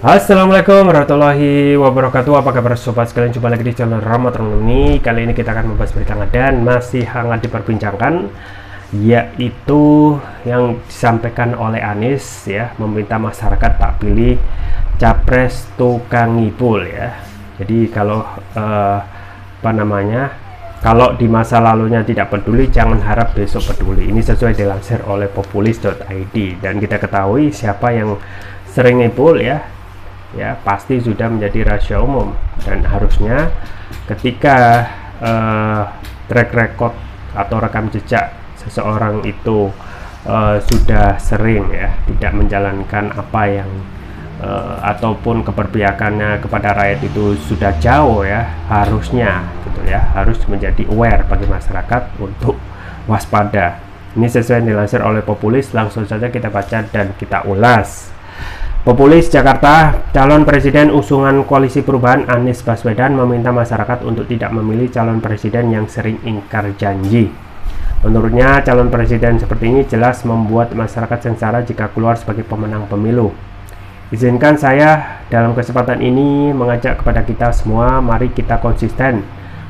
Assalamualaikum warahmatullahi wabarakatuh. Apa kabar sobat sekalian? Jumpa lagi di channel Rahmat ini. Kali ini kita akan membahas berita dan masih hangat diperbincangkan, yaitu yang disampaikan oleh Anies ya, meminta masyarakat tak pilih capres tukang ngipul ya. Jadi kalau kalau di masa lalunya tidak peduli, jangan harap besok peduli. Ini sesuai dilansir oleh populis.id, dan kita ketahui siapa yang sering ngipul ya pasti sudah menjadi rahasia umum, dan harusnya ketika track record atau rekam jejak seseorang itu sudah sering ya tidak menjalankan apa yang ataupun keberpihakannya kepada rakyat itu sudah jauh ya, harusnya gitu ya, harus menjadi aware bagi masyarakat untuk waspada. Ini sesuai dilansir oleh populis. Langsung saja kita baca dan kita ulas. Populis Jakarta, calon presiden usungan Koalisi Perubahan Anies Baswedan meminta masyarakat untuk tidak memilih calon presiden yang sering ingkar janji. Menurutnya, calon presiden seperti ini jelas membuat masyarakat sengsara jika keluar sebagai pemenang pemilu. Izinkan saya dalam kesempatan ini mengajak kepada kita semua, mari kita konsisten.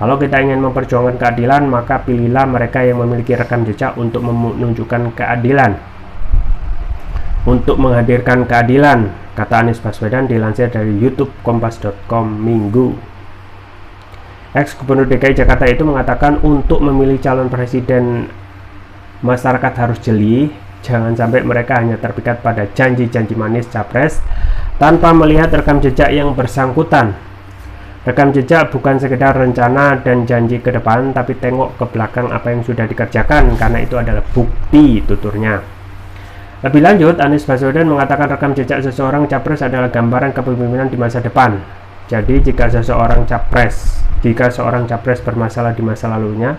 Kalau kita ingin memperjuangkan keadilan, maka pilihlah mereka yang memiliki rekam jejak untuk menunjukkan keadilan. Untuk menghadirkan keadilan, kata Anies Baswedan dilansir dari YouTube Kompas.com Minggu. Ex-Gubernur DKI Jakarta itu mengatakan untuk memilih calon presiden masyarakat harus jeli, jangan sampai mereka hanya terpikat pada janji-janji manis capres tanpa melihat rekam jejak yang bersangkutan. Rekam jejak bukan sekedar rencana dan janji ke depan, tapi tengok ke belakang apa yang sudah dikerjakan, karena itu adalah bukti, tuturnya. Lebih lanjut, Anies Baswedan mengatakan rekam jejak seseorang capres adalah gambaran kepemimpinan di masa depan. Jadi jika seorang capres bermasalah di masa lalunya,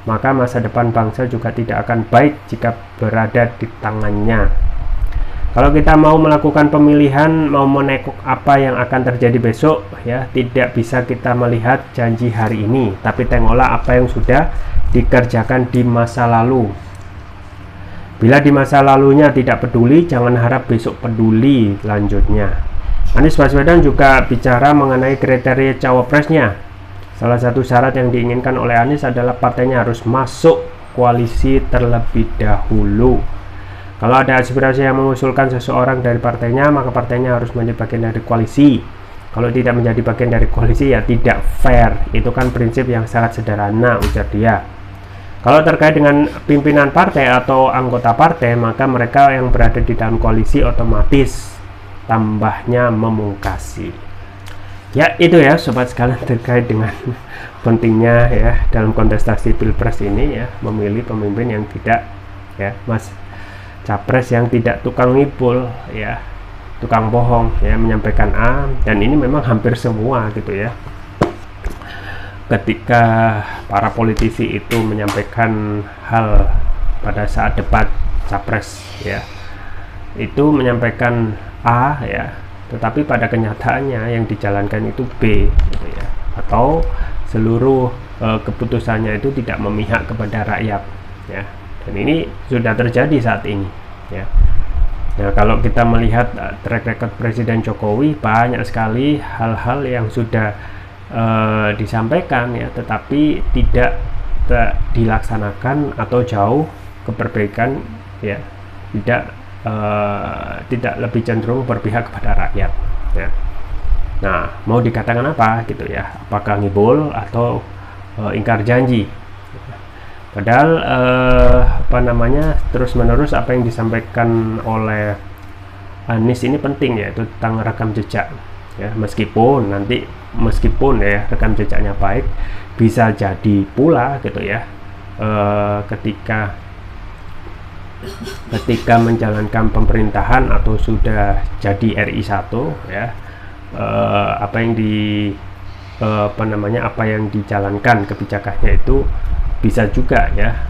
maka masa depan bangsa juga tidak akan baik jika berada di tangannya. Kalau kita mau melakukan pemilihan, mau menekuk apa yang akan terjadi besok ya, tidak bisa kita melihat janji hari ini, tapi tengoklah apa yang sudah dikerjakan di masa lalu. Bila di masa lalunya tidak peduli, jangan harap besok peduli, lanjutnya. Anies Baswedan juga bicara mengenai kriteria cawapresnya. Salah satu syarat yang diinginkan oleh Anies adalah partainya harus masuk koalisi terlebih dahulu. Kalau ada aspirasi yang mengusulkan seseorang dari partainya, maka partainya harus menjadi bagian dari koalisi. Kalau tidak menjadi bagian dari koalisi, ya tidak fair. Itu kan prinsip yang sangat sederhana, ujar dia. Kalau terkait dengan pimpinan partai atau anggota partai, maka mereka yang berada di dalam koalisi otomatis, tambahnya memungkasi. Ya itu ya sobat sekalian, terkait dengan pentingnya ya dalam kontestasi pilpres ini ya, memilih pemimpin yang tidak ya capres yang tidak tukang ngipul ya, tukang bohong ya, menyampaikan A, dan ini memang hampir semua gitu ya. Ketika para politisi itu menyampaikan hal pada saat debat capres ya, itu menyampaikan A ya, tetapi pada kenyataannya yang dijalankan itu B gitu ya, atau seluruh keputusannya itu tidak memihak kepada rakyat ya, dan ini sudah terjadi saat ini ya. Nah, kalau kita melihat track record Presiden Jokowi, banyak sekali hal-hal yang sudah disampaikan ya, tetapi tidak dilaksanakan atau jauh keperbaikan ya, tidak lebih cenderung berpihak kepada rakyat ya. Nah, mau dikatakan apa gitu ya, apakah ngibul atau ingkar janji? Padahal terus menerus apa yang disampaikan oleh Anies ini penting, yaitu tentang rekam jejak ya. Meskipun ya rekam jejaknya baik, bisa jadi pula gitu ya, ketika menjalankan pemerintahan atau sudah jadi RI 1 ya, apa yang dijalankan kebijakannya itu bisa juga ya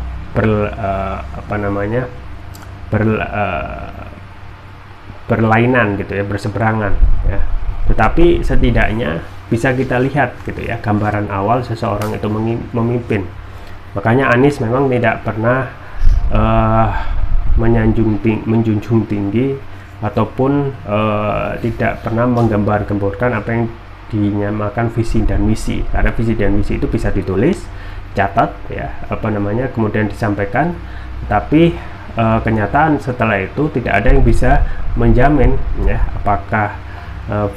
berlainan gitu ya, berseberangan ya. Tetapi setidaknya bisa kita lihat gitu ya, gambaran awal seseorang itu memimpin. Makanya Anies memang tidak pernah menjunjung tinggi ataupun tidak pernah menggambar-gemborkan apa yang dinamakan visi dan misi, karena visi dan misi itu bisa ditulis, catat ya, kemudian disampaikan, tapi kenyataan setelah itu tidak ada yang bisa menjamin ya apakah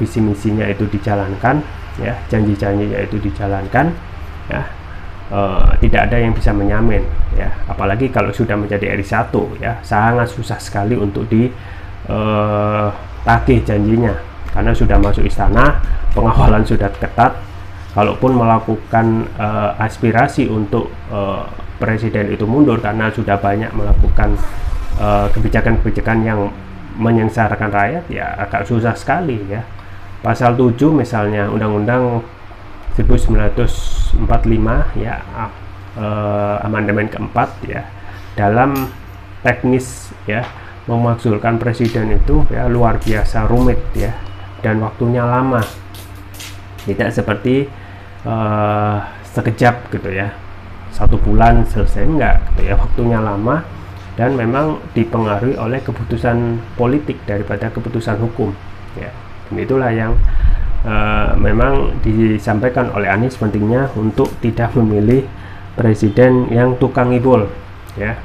visi misinya itu dijalankan ya, janji-janjinya itu dijalankan ya. Tidak ada yang bisa menjamin ya, apalagi kalau sudah menjadi RI1 ya, sangat susah sekali untuk tagih janjinya, karena sudah masuk istana, pengawalan sudah ketat. Kalaupun melakukan aspirasi untuk presiden itu mundur karena sudah banyak melakukan kebijakan-kebijakan yang menyengsarakan rakyat, ya agak susah sekali ya. Pasal 7 misalnya Undang-Undang 1945 ya, amandemen keempat ya, dalam teknis ya memakzulkan presiden itu ya luar biasa rumit ya, dan waktunya lama, tidak seperti sekejap gitu ya, 1 bulan selesai, enggak gitu ya, waktunya lama dan memang dipengaruhi oleh keputusan politik daripada keputusan hukum ya. Dan itulah yang memang disampaikan oleh Anies, pentingnya untuk tidak memilih presiden yang tukang ibul ya.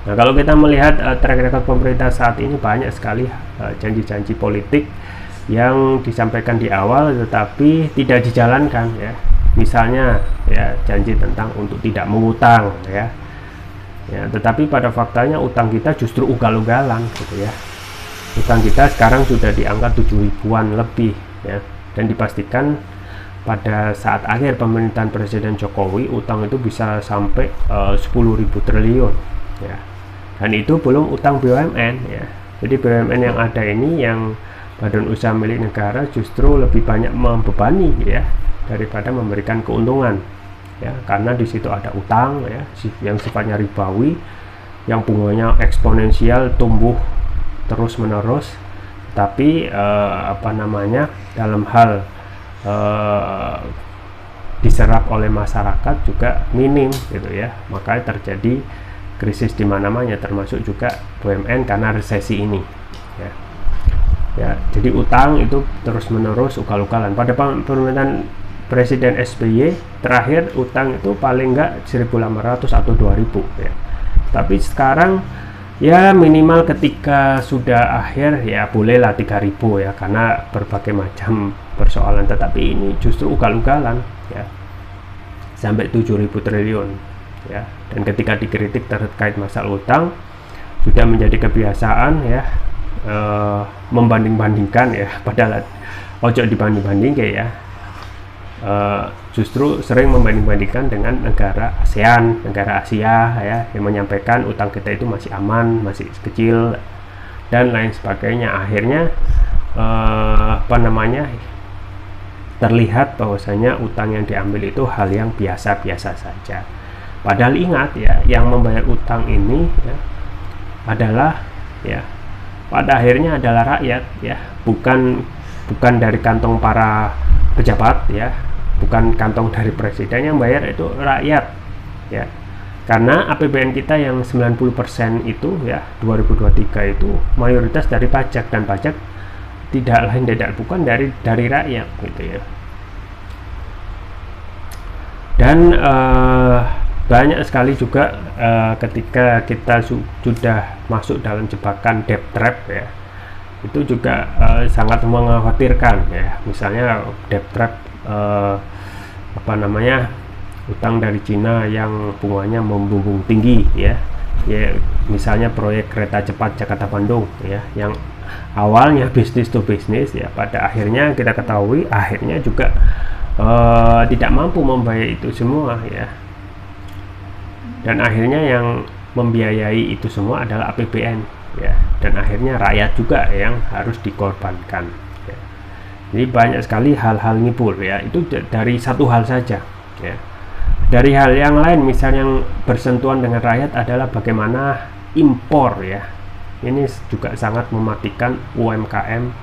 Nah, kalau kita melihat track record pemerintah saat ini, banyak sekali janji-janji politik yang disampaikan di awal tetapi tidak dijalankan ya. Misalnya ya, janji tentang untuk tidak mengutang ya. Ya, tetapi pada faktanya utang kita justru ugal-ugalan gitu ya. Utang kita sekarang sudah di angka 7 ribuan lebih ya, dan dipastikan pada saat akhir pemerintahan Presiden Jokowi utang itu bisa sampai 10.000 triliun ya. Dan itu belum utang BUMN ya. Jadi BUMN yang ada ini, yang badan usaha milik negara, justru lebih banyak membebani ya daripada memberikan keuntungan ya, karena di situ ada utang ya yang sifatnya ribawi, yang bunganya eksponensial, tumbuh terus menerus, tapi dalam hal diserap oleh masyarakat juga minim gitu ya. Makanya terjadi krisis di mana-mana, termasuk juga BUMN karena resesi ini ya. Ya, jadi utang itu terus menerus ugal-ugalan. Pada pemerintahan Presiden SBY terakhir utang itu paling enggak 1.800 atau 2.000 ya. Tapi sekarang ya minimal ketika sudah akhir ya bolehlah 3.000 ya, karena berbagai macam persoalan. Tetapi ini justru ugal-ugalan ya, sampai 7.000 triliun ya. Dan ketika dikritik terkait masalah utang, sudah menjadi kebiasaan ya, membanding-bandingkan ya, padahal ojo dibanding-banding kayak ya. Justru sering membanding-bandingkan dengan negara ASEAN, negara Asia ya, yang menyampaikan utang kita itu masih aman, masih kecil dan lain sebagainya. Akhirnya terlihat bahwasanya utang yang diambil itu hal yang biasa-biasa saja. Padahal ingat ya, yang membayar utang ini ya adalah ya pada akhirnya adalah rakyat ya, bukan dari kantong para pejabat ya, bukan kantong dari presiden. Yang bayar itu rakyat ya, karena APBN kita yang 90% itu ya 2023 itu mayoritas dari pajak, dan pajak tidak lain tidak bukan dari rakyat gitu ya. Dan banyak sekali juga ketika kita sudah masuk dalam jebakan debt trap ya, itu juga sangat mengkhawatirkan ya. Misalnya debt trap utang dari Cina yang bunganya membumbung tinggi ya, misalnya proyek kereta cepat Jakarta Bandung ya, yang awalnya bisnis to bisnis ya, pada akhirnya kita ketahui akhirnya juga tidak mampu membayar itu semua ya, dan akhirnya yang membiayai itu semua adalah APBN ya, dan akhirnya rakyat juga yang harus dikorbankan ya. Jadi banyak sekali hal-hal ngipul ya, itu dari satu hal saja ya. Dari hal yang lain, misalnya yang bersentuhan dengan rakyat adalah bagaimana impor ya. Ini juga sangat mematikan UMKM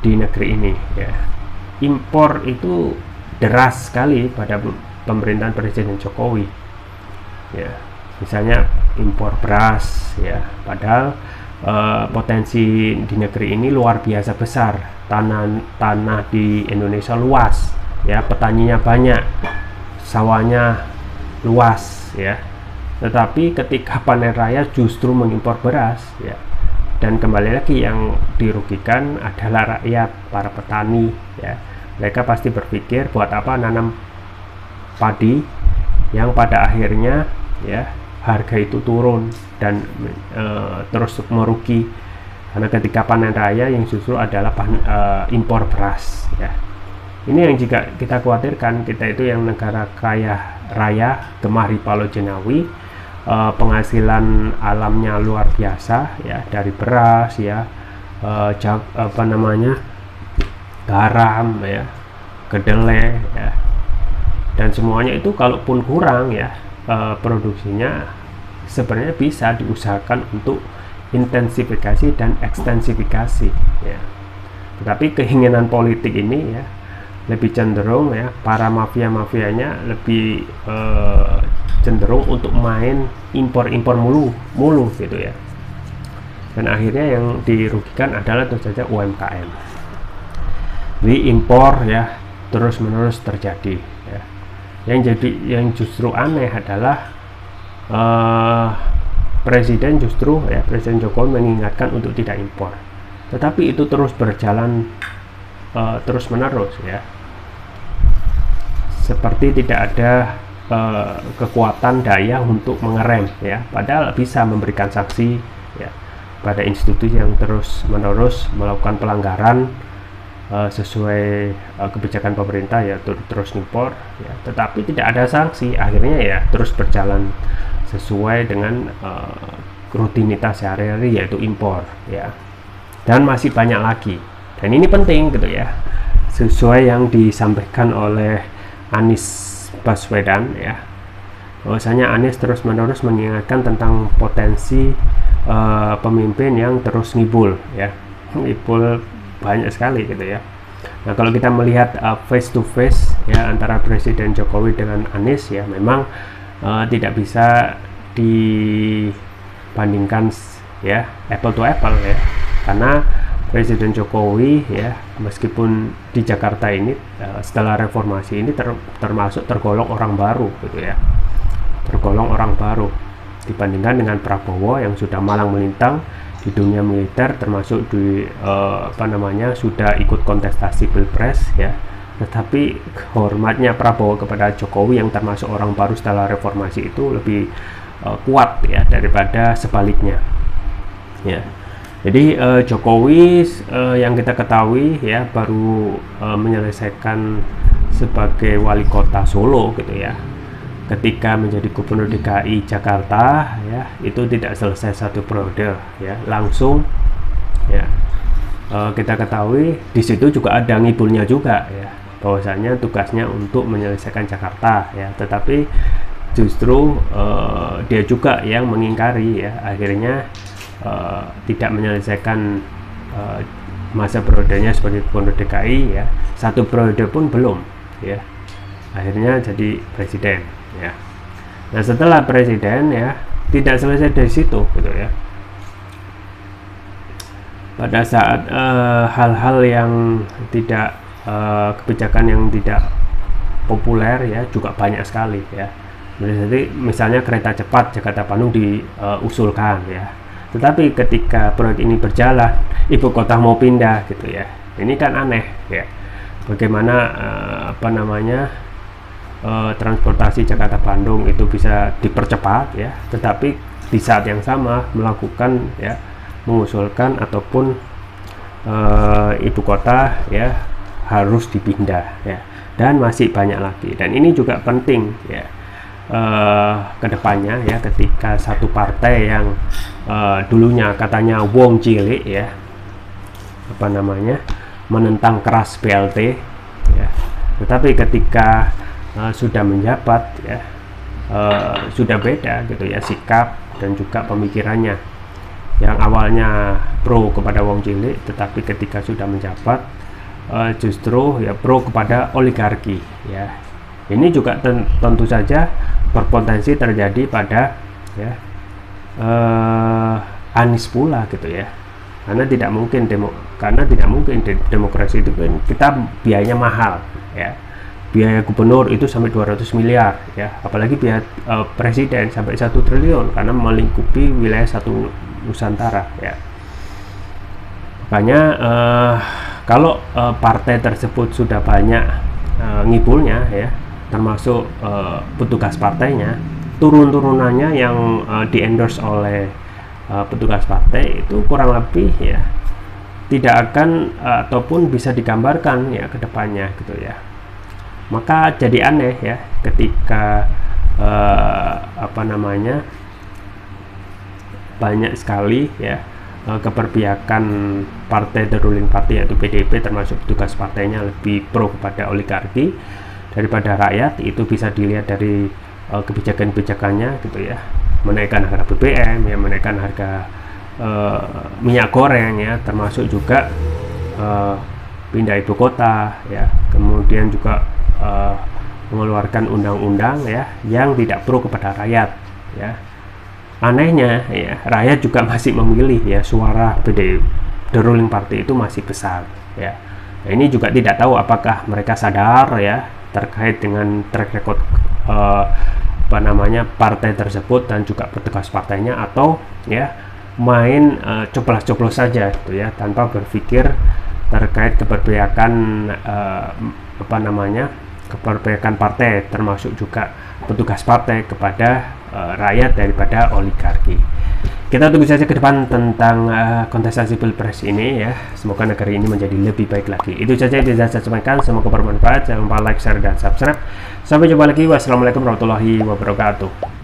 di negeri ini ya. Impor itu deras sekali pada pemerintahan Presiden Jokowi ya. Misalnya impor beras ya, padahal potensi di negeri ini luar biasa besar. Tanah di Indonesia luas ya, petaninya banyak, sawahnya luas ya, tetapi ketika panen raya justru mengimpor beras ya. Dan kembali lagi yang dirugikan adalah rakyat, para petani ya. Mereka pasti berpikir buat apa nanam padi yang pada akhirnya ya harga itu turun dan terus merugi, karena ketika panen raya yang justru adalah impor beras ya. Ini yang juga kita khawatirkan, kita itu yang negara kaya raya, gemah Ripalo Jenawi, penghasilan alamnya luar biasa ya, dari beras ya, garam ya, kedelai ya, dan semuanya itu kalaupun kurang ya, produksinya sebenarnya bisa diusahakan untuk intensifikasi dan ekstensifikasi ya. Tetapi keinginan politik ini ya lebih cenderung ya, para mafia-mafianya lebih cenderung untuk main impor-impor mulu gitu ya. Dan akhirnya yang dirugikan adalah tentu saja UMKM. Jadi impor ya terus-menerus terjadi ya. Yang justru aneh adalah Presiden Jokowi mengingatkan untuk tidak impor, tetapi itu terus berjalan terus-menerus ya. Seperti tidak ada kekuatan daya untuk mengerem ya, padahal bisa memberikan sanksi ya pada institusi yang terus-menerus melakukan pelanggaran sesuai kebijakan pemerintah ya, terus impor ya, tetapi tidak ada sanksi, akhirnya ya terus berjalan sesuai dengan rutinitas sehari-hari, yaitu impor ya. Dan masih banyak lagi, dan ini penting gitu ya, sesuai yang disampaikan oleh Anies Baswedan ya, bahwasanya Anies terus-menerus mengingatkan tentang potensi pemimpin yang terus ngibul ya, ngibul banyak sekali gitu ya. Nah, kalau kita melihat face to face ya antara Presiden Jokowi dengan Anies ya, memang tidak bisa dibandingkan ya, apple to apple ya, karena Presiden Jokowi ya, meskipun di Jakarta ini setelah reformasi ini termasuk tergolong orang baru gitu ya, tergolong orang baru dibandingkan dengan Prabowo yang sudah malang melintang di dunia militer, termasuk di sudah ikut kontestasi pilpres ya. Tetapi hormatnya Prabowo kepada Jokowi yang termasuk orang baru setelah reformasi itu lebih kuat ya daripada sebaliknya ya. Jadi Jokowi yang kita ketahui ya baru menyelesaikan sebagai wali kota Solo gitu ya. Ketika menjadi gubernur DKI Jakarta ya, itu tidak selesai satu periode ya, langsung ya. Kita ketahui di situ juga ada ngibulnya juga ya, bahwasanya tugasnya untuk menyelesaikan Jakarta ya, tetapi justru dia juga yang mengingkari ya, akhirnya tidak menyelesaikan masa periodenya sebagai gubernur DKI ya, satu periode pun belum ya, akhirnya jadi presiden ya. Nah, setelah presiden ya tidak selesai dari situ gitu ya, pada saat hal-hal yang tidak kebijakan yang tidak populer ya juga banyak sekali ya. Jadi misalnya kereta cepat Jakarta Bandung diusulkan ya, tetapi ketika proyek ini berjalan, ibu kota mau pindah gitu ya, ini kan aneh ya. Bagaimana transportasi Jakarta Bandung itu bisa dipercepat ya, tetapi di saat yang sama melakukan ya, mengusulkan ataupun ibu kota ya harus dipindah ya, dan masih banyak lagi. Dan ini juga penting ya kedepannya ya, ketika satu partai yang dulunya katanya wong cilik ya, menentang keras BLT ya, tetapi ketika sudah menjabat ya sudah beda gitu ya sikap dan juga pemikirannya. Yang awalnya pro kepada wong cilik, tetapi ketika sudah menjabat justru ya pro kepada oligarki ya. Ini juga tentu saja berpotensi terjadi pada ya Anies pula gitu ya. Karena tidak mungkin demokrasi itu kan kita biayanya mahal ya. Biaya gubernur itu sampai 200 miliar ya, apalagi biaya presiden sampai 1 triliun karena melingkupi wilayah satu Nusantara ya. Makanya kalau partai tersebut sudah banyak ngibulnya ya, termasuk petugas partainya, turun-turunannya yang di-endorse oleh petugas partai itu kurang lebih ya tidak akan ataupun bisa digambarkan ya ke depannya gitu ya. Maka jadi aneh ya ketika banyak sekali ya keberpihakan partai the ruling party yaitu PDIP, termasuk petugas partainya lebih pro kepada oligarki daripada rakyat. Itu bisa dilihat dari kebijakan-kebijakannya gitu ya, menaikkan harga BBM ya, menaikkan harga minyak goreng ya, termasuk juga pindah ibu kota ya, kemudian juga mengeluarkan undang-undang ya yang tidak pro kepada rakyat ya. Anehnya ya, rakyat juga masih memilih ya, suara PDIP the ruling party itu masih besar ya. Nah, ini juga tidak tahu apakah mereka sadar ya terkait dengan track record partai tersebut dan juga petugas partainya, atau ya main coblos-coblos saja gitu ya, tanpa berpikir terkait keberpihakan keberpihakan partai, termasuk juga petugas partai kepada rakyat daripada oligarki. Kita tunggu saja ke depan tentang kontestasi pilpres ini ya. Semoga negara ini menjadi lebih baik lagi. Itu saja yang bisa saya sampaikan. Semoga bermanfaat. Jangan lupa like, share, dan subscribe. Sampai jumpa lagi. Wassalamualaikum warahmatullahi wabarakatuh.